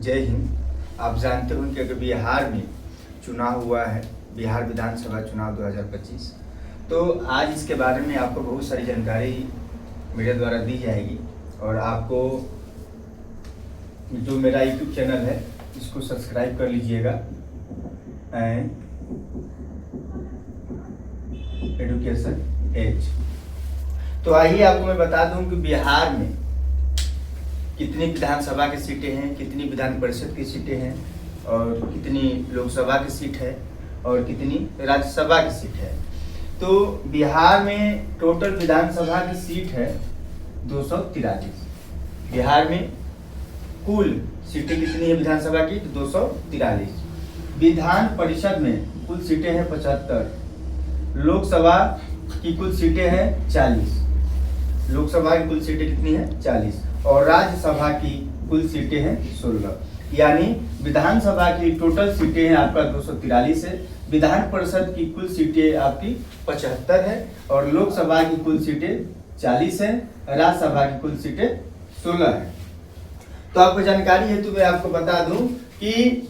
जय हिंद। आप जानते हो कि अगर बिहार में चुनाव हुआ है, बिहार विधानसभा चुनाव 2025, तो आज इसके बारे में आपको बहुत सारी जानकारी मीडिया द्वारा दी जाएगी। और आपको जो मेरा यूट्यूब चैनल है इसको सब्सक्राइब कर लीजिएगा, एजुकेशन एज। तो आइए आपको मैं बता दूं कि बिहार में कितनी विधानसभा की सीटें हैं, कितनी विधान परिषद की सीटें हैं, और कितनी लोकसभा की सीट है और कितनी राज्यसभा की सीट है। तो बिहार में टोटल विधानसभा की सीट है 243। बिहार में कुल सीटें कितनी है विधानसभा की? तो 243। विधान परिषद में कुल सीटें हैं 75। लोकसभा की कुल सीटें हैं 40। लोकसभा की कुल सीटें कितनी हैं? 40। और राज्यसभा की कुल सीटें हैं 16। यानी विधानसभा की टोटल सीटें हैं आपका 243 है, विधान परिषद की कुल सीटें आपकी 75 है, और लोकसभा की कुल सीटें 40 है, राज्यसभा की कुल सीटें 16 है। तो आपको जानकारी है तो मैं आपको बता दूं कि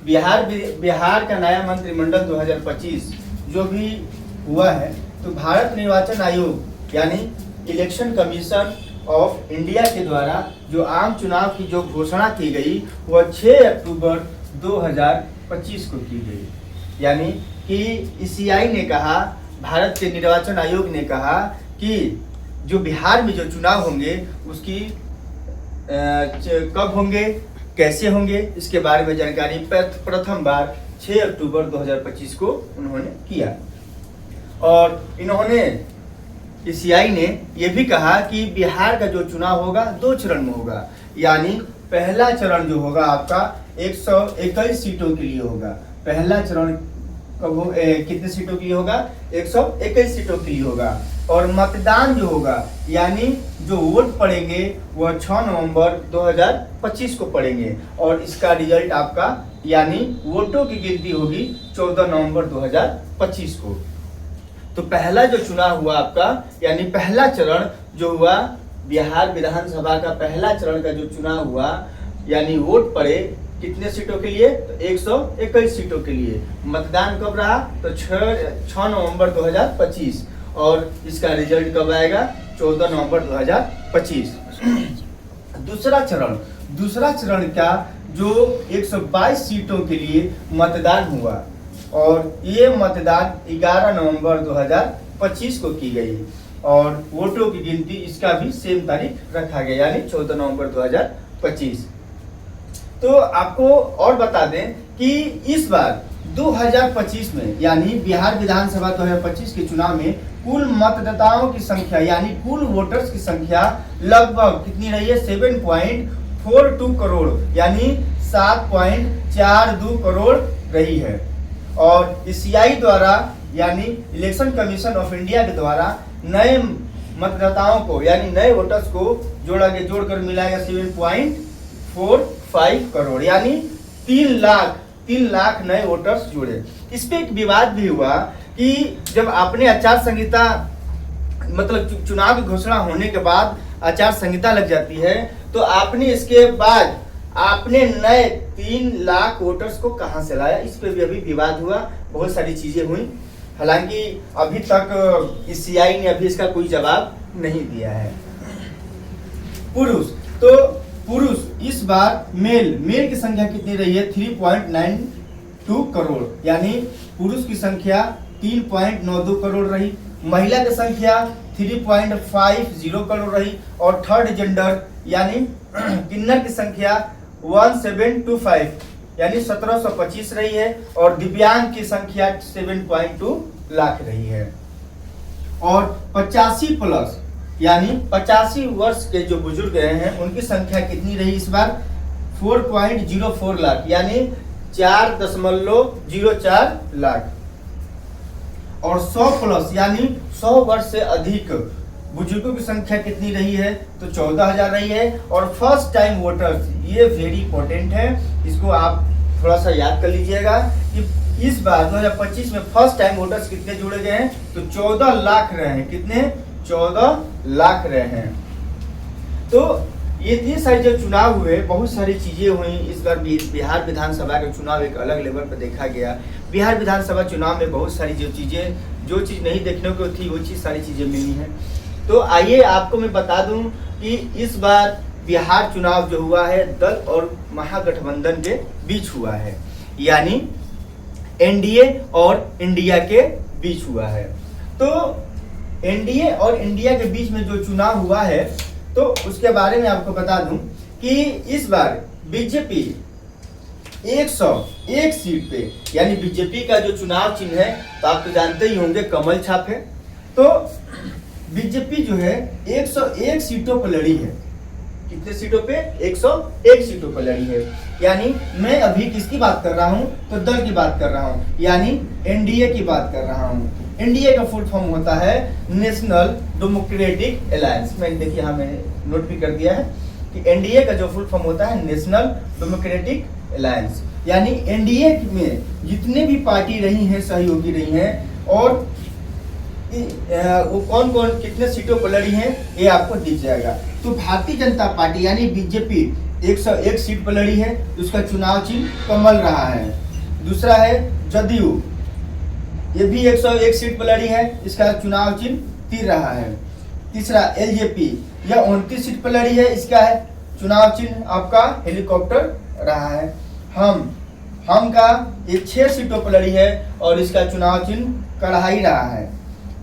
बिहार का नया मंत्रिमंडल 2025 जो भी हुआ है, तो भारत निर्वाचन आयोग यानी इलेक्शन कमीशन ऑफ इंडिया के द्वारा जो आम चुनाव की जो घोषणा की गई वह 6 अक्टूबर 2025 को की गई। यानी कि ईसीआई ने कहा, भारत के निर्वाचन आयोग ने कहा कि जो बिहार में जो चुनाव होंगे उसकी कब होंगे, कैसे होंगे, इसके बारे में जानकारी प्रथम बार 6 अक्टूबर 2025 को उन्होंने किया। और इन्होंने ईसीआई ने यह भी कहा कि बिहार का जो चुनाव होगा 2 चरण में होगा। यानी पहला चरण जो होगा आपका 121 सीटों के लिए होगा। पहला चरण कब हो, कितने सीटों के लिए होगा? 121 सीटों के लिए होगा। और मतदान जो होगा यानी जो वोट पड़ेंगे वह 6 नवंबर 2025 को पड़ेंगे, और इसका रिजल्ट आपका यानी वोटों की गिनती होगी 14 नवंबर 2025 को। तो पहला जो चुनाव हुआ आपका यानी पहला चरण जो हुआ बिहार विधानसभा का पहला चरण का जो चुनाव हुआ, यानी वोट पड़े कितने सीटों के लिए? तो 121 सीटों के लिए। मतदान कब रहा? तो 6 नवंबर 2025, और इसका रिजल्ट कब आएगा? 14 नवंबर 2025। दूसरा चरण का जो 122 सीटों के लिए मतदान हुआ, और ये मतदान 11 नवंबर 2025 को की गई, और वोटों की गिनती इसका भी सेम तारीख रखा गया यानी 14 नवंबर 2025। तो आपको और बता दें कि इस बार 2025 में यानी बिहार विधानसभा 2025 के चुनाव में कुल मतदाताओं की संख्या यानी कुल वोटर्स की संख्या लगभग कितनी रही है? 7.42 करोड़ यानी 7.42 करोड़ रही है। और ईसीआई द्वारा यानी इलेक्शन कमीशन ऑफ इंडिया के द्वारा नए मतदाताओं को यानी नए वोटर्स को जोड़कर मिलाएगा 7.45 करोड़ यानी 3 लाख नए वोटर्स जुड़े। इस पे एक विवाद भी हुआ कि जब आपने आचार संहिता मतलब चुनाव की घोषणा होने के बाद आचार संहिता लग जाती है, तो आपने इसके बाद आपने नए 3 लाख वोटर्स को कहां से लाया? इस पे भी अभी विवाद हुआ, बहुत सारी चीजें हुई। हालांकि अभी तक ईसीआई ने अभी इसका कोई जवाब नहीं दिया है। पुरुष इस बार मेल की संख्या कितनी रही है? 3.92 करोड़ यानी पुरुष की संख्या 3.92 करोड़ रही। महिला की संख्या 3.50 करोड़ रही, और थर्ड जेंडर यानी किन्नर की संख्या 1725 यानी 1725 रही है, और दिव्यांग की संख्या 7.2 लाख रही है। और 85 प्लस यानी 85 वर्ष के जो बुजुर्ग हैं उनकी संख्या कितनी रही इस बार? 4.04 लाख यानी 4.04 लाख। और 100 प्लस यानी 100 वर्ष से अधिक बुजुर्गों की संख्या कितनी रही है? तो 14,000 रही है। और फर्स्ट टाइम वोटर्स, ये वेरी इंपॉर्टेंट है, इसको आप थोड़ा सा याद कर लीजिएगा कि इस बार 2025 में फर्स्ट टाइम वोटर्स कितने जुड़े गए हैं? तो 14 लाख रहे हैं। कितने? 14 लाख रहे हैं। तो इतनी सारी जो चुनाव हुए, बहुत सारी चीज़ें हुई। इस बार बिहार विधानसभा का चुनाव एक अलग लेवल पर देखा गया। बिहार विधानसभा चुनाव में बहुत सारी जो चीज़ नहीं देखने को थी, वो सारी चीज़ें मिली हैं। तो आइए आपको मैं बता दूं कि इस बार बिहार चुनाव जो हुआ है दल और महागठबंधन के बीच हुआ है, यानी एनडीए और इंडिया के बीच हुआ है। तो एनडीए और इंडिया के बीच में जो चुनाव हुआ है, तो उसके बारे में आपको बता दूं कि इस बार बीजेपी 101 सीट पे, यानी बीजेपी का जो चुनाव चिन्ह है तो आप तो जानते ही होंगे कमल छाप है। तो बीजेपी जो है 101 सीटों पर लड़ी है। कितने सीटों पे? 101 सीटों पर लड़ी है। यानी मैं अभी किसकी बात कर रहा हूं? तो दल की बात कर रहा हूं, यानी एनडीए की बात कर रहा हूं। एनडीए का फुल फॉर्म होता है नेशनल डेमोक्रेटिक अलायंस। मैंने देखिए यहाँ मैंने नोट भी कर दिया है कि एनडीए का जो फुल फॉर्म होता है नेशनल डेमोक्रेटिक अलायंस। यानी एनडीए में जितने भी पार्टी रही हैं, सहयोगी रही हैं, और वो कौन कौन कितने सीटों पर लड़ी हैं ये आपको दिख जाएगा। तो भारतीय जनता पार्टी यानी बीजेपी 101 सीट पर लड़ी है, उसका चुनाव चिन्ह कमल रहा है। दूसरा है जदयू, ये भी 101 सीट पर लड़ी है, इसका चुनाव चिन्ह तीर रहा है। तीसरा एलजेपी, यह 29 सीट पर लड़ी है, इसका है चुनाव चिन्ह आपका हेलीकॉप्टर रहा है। हम का ये 6 सीटों पर लड़ी है और इसका चुनाव चिन्ह कढ़ाई रहा है।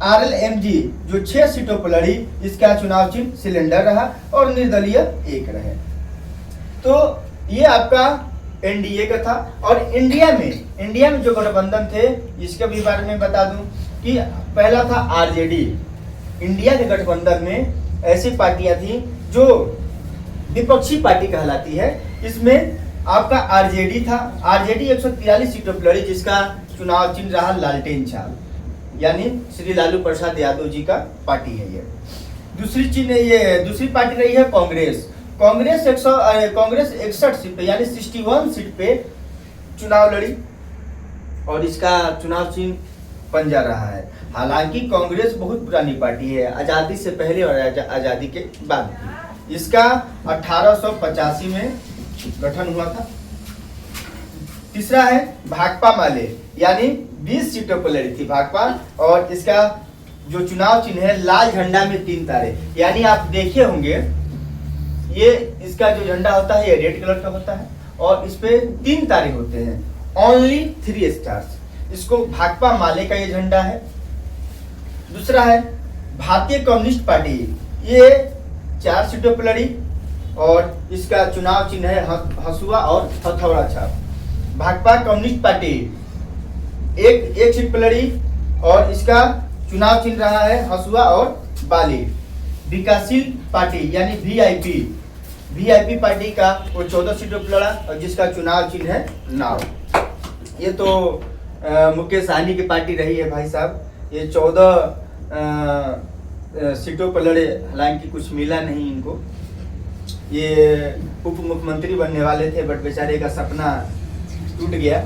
आरएलएमजी जो 6 सीटों पर लड़ी, इसका चुनाव चिन्ह सिलेंडर रहा और निर्दलीय 1 रहे। तो ये आपका एनडीए का था। और इंडिया में जो गठबंधन थे, इसके भी बारे में बता दूं कि पहला था आरजेडी। इंडिया के गठबंधन में ऐसी पार्टियां थी जो विपक्षी पार्टी कहलाती है। इसमें आपका आरजेडी था। आरजेडी 143 सीटों पर लड़ी, जिसका चुनाव चिन्ह रहा लालटेन छाप, यानी श्री लालू प्रसाद यादव जी का पार्टी है ये। दूसरी पार्टी रही है कांग्रेस 61 सीट पे, यानी 61 सीट पे चुनाव लड़ी और इसका चुनाव चिन्ह पंजा रहा है। हालांकि कांग्रेस बहुत पुरानी पार्टी है, आजादी से पहले और आजादी के बाद की। इसका 1885 में गठन हुआ था। तीसरा है भाकपा माले, यानी 20 सीटों पर लड़ी थी भाकपा, और इसका जो चुनाव चिन्ह है लाल झंडा में 3 तारे। यानी आप देखे होंगे ये इसका जो झंडा होता है ये रेड कलर का होता है और इस पे 3 तारे होते हैं, ओनली 3 स्टार्स। इसको भाकपा माले का ये झंडा है। दूसरा है भारतीय कम्युनिस्ट पार्टी, ये 4 सीटों पर लड़ी और इसका चुनाव चिन्ह है हसुआ और हथौड़ा छाप। भाकपा कम्युनिस्ट पार्टी एक सीट पर लड़ी और इसका चुनाव चिन्ह रहा है हसुआ और बाली। विकासशील पार्टी यानी वीआईपी पार्टी का वो 14 सीटों पर लड़ा और जिसका चुनाव चिन्ह है नाव। ये तो मुकेश सहनी की पार्टी रही है भाई साहब, ये 14 सीटों पर लड़े, हालांकि कुछ मिला नहीं इनको। ये उप मुख्यमंत्री बनने वाले थे बट बेचारे का सपना टूट गया।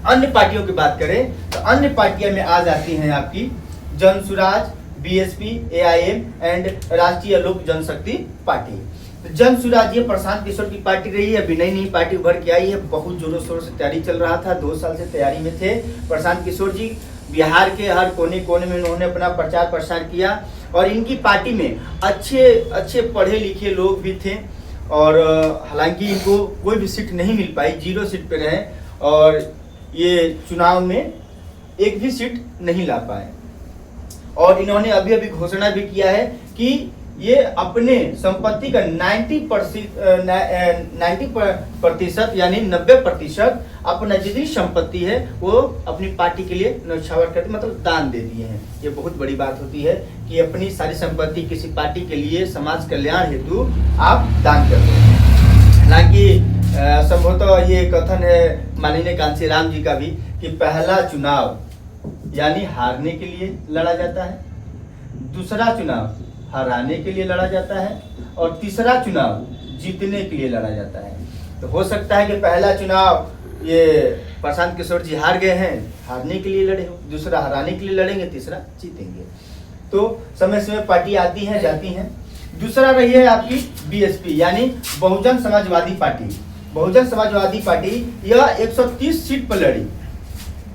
अन्य पार्टियों की बात करें तो अन्य पार्टियां में आ जाती हैं आपकी जनसुराज, बीएसपी, एआईएम एंड राष्ट्रीय लोक जनशक्ति पार्टी। तो जनसुराज ये प्रशांत किशोर की पार्टी रही है, अभी नई पार्टी उभर के आई है, बहुत जोरों शोरों से तैयारी चल रहा था, 2 साल से तैयारी में थे प्रशांत किशोर जी। बिहार के हर कोने कोने में उन्होंने अपना प्रचार प्रसार किया और इनकी पार्टी में अच्छे पढ़े लिखे लोग भी थे और हालांकि इनको कोई भी सीट नहीं मिल पाई, 0 सीट पे रहे और ये चुनाव में एक भी सीट नहीं ला पाए। और इन्होंने अभी घोषणा भी किया है कि ये अपने संपत्ति का 90% यानी 90% अपना जितनी संपत्ति है वो अपनी पार्टी के लिए न्यौछावर करके मतलब दान दे दिए हैं। ये बहुत बड़ी बात होती है कि अपनी सारी संपत्ति किसी पार्टी के लिए समाज कल्याण हेतु आप दान कर दो। हालांकि संभवतः ये कथन है माननीय कांशीराम जी का भी कि पहला चुनाव यानी हारने के लिए लड़ा जाता है, दूसरा चुनाव हराने के लिए लड़ा जाता है और तीसरा चुनाव जीतने के लिए लड़ा जाता है। तो हो सकता है कि पहला चुनाव ये प्रशांत किशोर जी हार गए हैं, हारने के लिए लड़े हो, दूसरा हराने के लिए लड़ेंगे, तीसरा जीतेंगे। तो समय समय पार्टी आती हैं जाती हैं। दूसरा रही है आपकी बीएसपी यानी बहुजन समाजवादी पार्टी। बहुजन समाजवादी पार्टी यह 130 सीट पर लड़ी।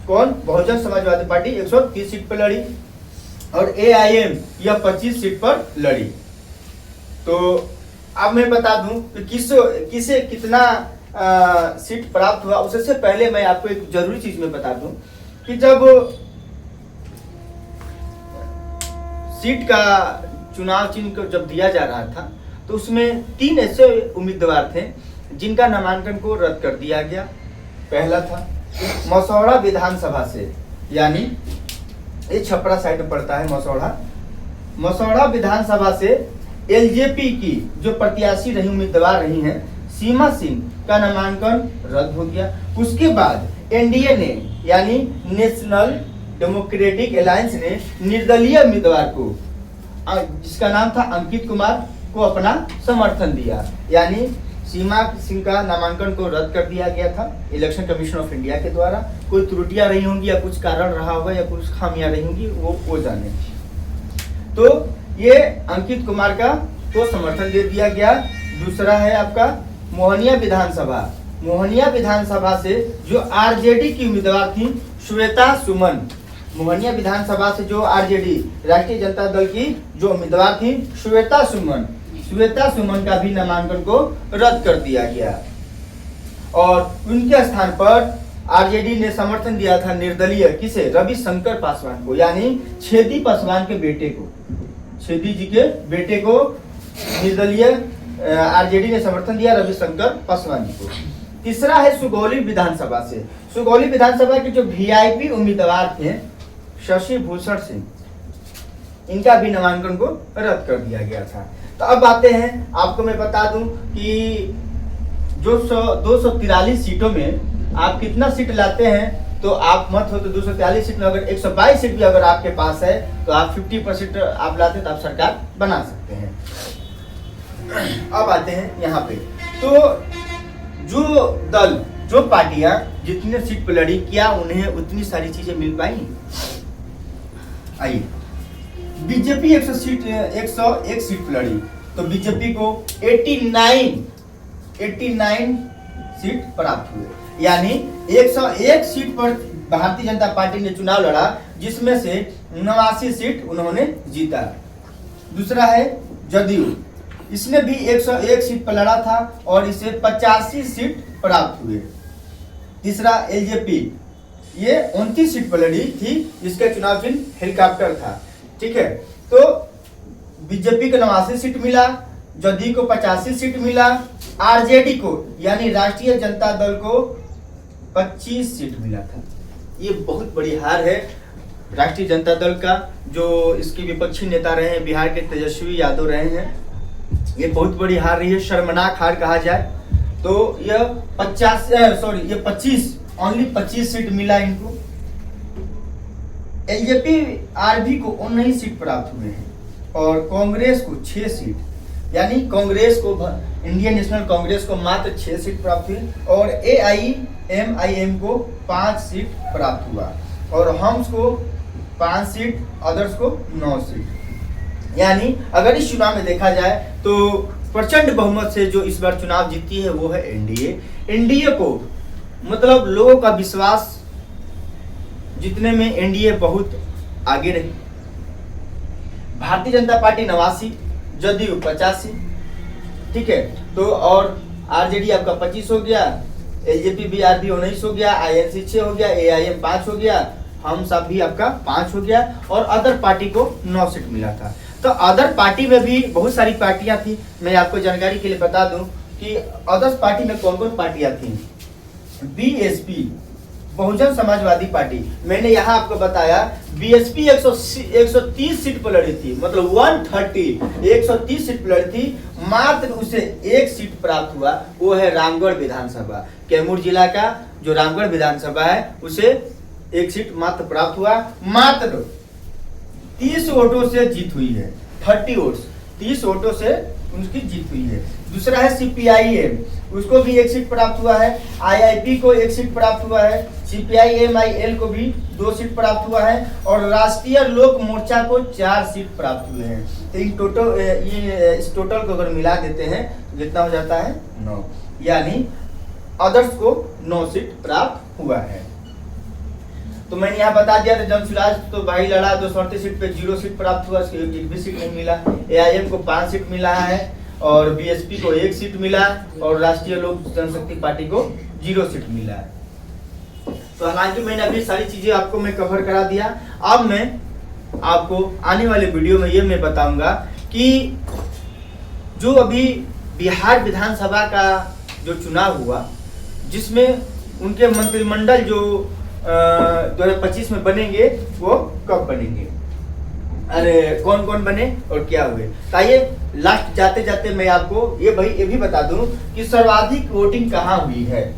कौन? बहुजन समाजवादी पार्टी 130 सीट पर लड़ी। और एआईएम यह 25 सीट पर लड़ी। तो अब मैं बता दूं कि किसे कितना सीट प्राप्त हुआ। उससे पहले मैं आपको एक जरूरी चीज में बता दूं कि जब सीट का चुनाव चिन्ह को जब दिया जा रहा था तो उसमें 3 ऐसे उम्मीदवार थे जिनका नामांकन को रद्द कर दिया गया। पहला था मसौढ़ा विधानसभा से, यानी ये छपरा साइड में पड़ता है मसौढ़ा विधानसभा से एलजेपी की जो प्रत्याशी रही, उम्मीदवार रही हैं, सीमा सिंह का नामांकन रद्द हो गया। उसके बाद एनडीए ने यानी नेशनल डेमोक्रेटिक अलायंस ने निर्दलीय उम्मीदवार को, जिसका नाम था अंकित कुमार, को अपना समर्थन दिया। यानी सीमा सिंह का नामांकन को रद्द कर दिया गया था इलेक्शन कमीशन ऑफ इंडिया के द्वारा। कोई त्रुटियां रही होंगी या कुछ कारण रहा होगा या कुछ खामियां रही होंगी, वो जाने। तो ये अंकित कुमार का तो समर्थन दे दिया गया। दूसरा है आपका मोहनिया विधानसभा। मोहनिया विधानसभा से जो आरजेडी की उम्मीदवार थी श्वेता सुमन, मोहनिया विधानसभा से जो आरजेडी राष्ट्रीय जनता दल की जो उम्मीदवार थी श्वेता सुमन का भी नामांकन को रद्द कर दिया गया। और उनके स्थान पर आरजेडी ने समर्थन दिया था निर्दलीय किसे? रविशंकर पासवान को, यानी छेदी पासवान के बेटे को, छेदी जी के बेटे को निर्दलीय आरजेडी ने समर्थन दिया रविशंकर पासवान जी को। तीसरा है सुगौली विधानसभा से। सुगौली विधानसभा के जो वीआईपी उम्मीदवार थे शशि भूषण सिंह, इनका भी नामांकन को रद्द कर दिया गया था। तो अब आते हैं, आपको मैं बता दूं कि जो 243 सीटों में आप कितना सीट लाते हैं, तो आप मत हो तो 243 सीट में अगर 122 सीट भी अगर आपके पास है तो आप 50% आप लाते हैं तो आप सरकार बना सकते हैं। अब आते हैं यहाँ पे, तो जो पार्टियां जितने सीट पर लड़ी, क्या उन्हें उतनी सारी चीजें मिल पाई? आइए, बीजेपी 101 सीट पर लड़ी तो बीजेपी को 89 सीट प्राप्त हुए। यानी 101 सीट पर भारतीय जनता पार्टी ने चुनाव लड़ा, जिसमें से 89 सीट उन्होंने जीता। दूसरा है जदयू, इसने भी 101 सीट पर लड़ा था और इसे 85 सीट प्राप्त हुए। तीसरा एलजेपी, ये 29 सीट पर लड़ी थी, जिसका चुनाव चिन्ह हेलीकॉप्टर था। ठीक है, तो बीजेपी को 89 सीट मिला, जदयू को 85 सीट मिला, आरजेडी को यानी राष्ट्रीय जनता दल को 25 सीट मिला था। ये बहुत बड़ी हार है राष्ट्रीय जनता दल का। जो इसके विपक्षी नेता रहे हैं बिहार के तेजस्वी यादव रहे हैं, ये बहुत बड़ी हार रही है, शर्मनाक हार कहा जाए तो। यह 25 सीट मिला इनको। एलजेपी आरबी को 19 सीट प्राप्त हुए हैं और कांग्रेस को 6 सीट, यानी कांग्रेस को, इंडियन नेशनल कांग्रेस को मात्र 6 सीट प्राप्त हुई और एआईएमआईएम को 5 सीट प्राप्त हुआ और हम्स को 5 सीट, अदर्स को 9 सीट। यानी अगर इस चुनाव में देखा जाए तो प्रचंड बहुमत से जो इस बार चुनाव जीती है वो है एनडीए को, मतलब लोगों का विश्वास जितने में एनडीए बहुत आगे रही। भारतीय जनता पार्टी 89, जदयू 85, ठीक है, तो और आरजेडी आपका 25 हो गया, एलजेपी भी आरबी 19 हो गया, आईएनसी 6 हो गया, एआईएम 5 हो गया, हम सब भी आपका 5 हो गया और अदर पार्टी को 9 सीट मिला था। तो अदर पार्टी में भी बहुत सारी पार्टियां थी। मैं आपको जानकारी के लिए बता दूं कि अदर पार्टी में कौन कौन पार्टियां थी। बीएसपी, बहुजन समाजवादी पार्टी, मैंने यहाँ आपको बताया बीएसपी 130 सीट पर लड़ी थी, मतलब 130 सीट पर लड़ी थी, मात्र उसे 1 सीट प्राप्त हुआ, वो है रामगढ़ विधानसभा। कैमूर जिला का जो रामगढ़ विधानसभा है उसे 1 सीट मात्र प्राप्त हुआ। मात्र 30 वोटों से जीत हुई है, 30 वोट्स। 30 वोटों से उनकी जीत हुई है। दूसरा है CPIM, उसको भी 1 सीट प्राप्त हुआ है। IIP को 1 सीट प्राप्त हुआ है। CPI-MIL को भी 2 सीट प्राप्त हुआ है और राष्ट्रीय लोक मोर्चा को 4 सीट प्राप्त हुए हैं। तो इन टोटल इस टोटल को अगर मिला देते हैं तो कितना हो जाता है 9, यानी अदर्स को 9 सीट प्राप्त हुआ है। तो मैंने यहाँ बता दिया था जनसुराज तो भाई लड़ा 238 सीट पे 0 सीट प्राप्त हुआ, उसको एक भी सीट नहीं मिला। AIM को 5 सीट मिला है और BSP को 1 सीट मिला और राष्ट्रीय लोक जनशक्ति पार्टी को 0 सीट मिला है। तो हालांकि मैंने अभी सारी चीजें आपको मैं कवर करा दिया। अब मैं आपको आने वाले वीडियो में ये मैं बताऊंगा कि जो अभी बिहार विधानसभा का जो चुनाव हुआ, जिसमें उनके मंत्रिमंडल जो 2025 में बनेंगे वो कब बनेंगे, अरे कौन कौन बने और क्या हुए। ताइए लास्ट जाते जाते मैं आपको ये भी बता दूं कि सर्वाधिक वोटिंग कहाँ हुई है।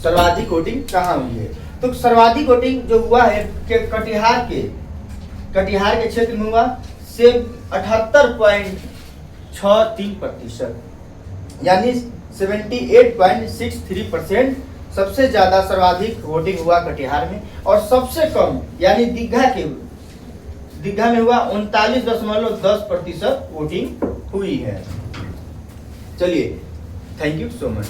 सर्वाधिक वोटिंग कहाँ हुई है तो सर्वाधिक वोटिंग जो हुआ है कि कटिहार के क्षेत्र में हुआ से 78.63%, यानी 78.63% सबसे ज्यादा सर्वाधिक वोटिंग हुआ कटिहार में। और सबसे कम यानी दीघा में हुआ 39.10% वोटिंग हुई है। चलिए, थैंक यू सो मच।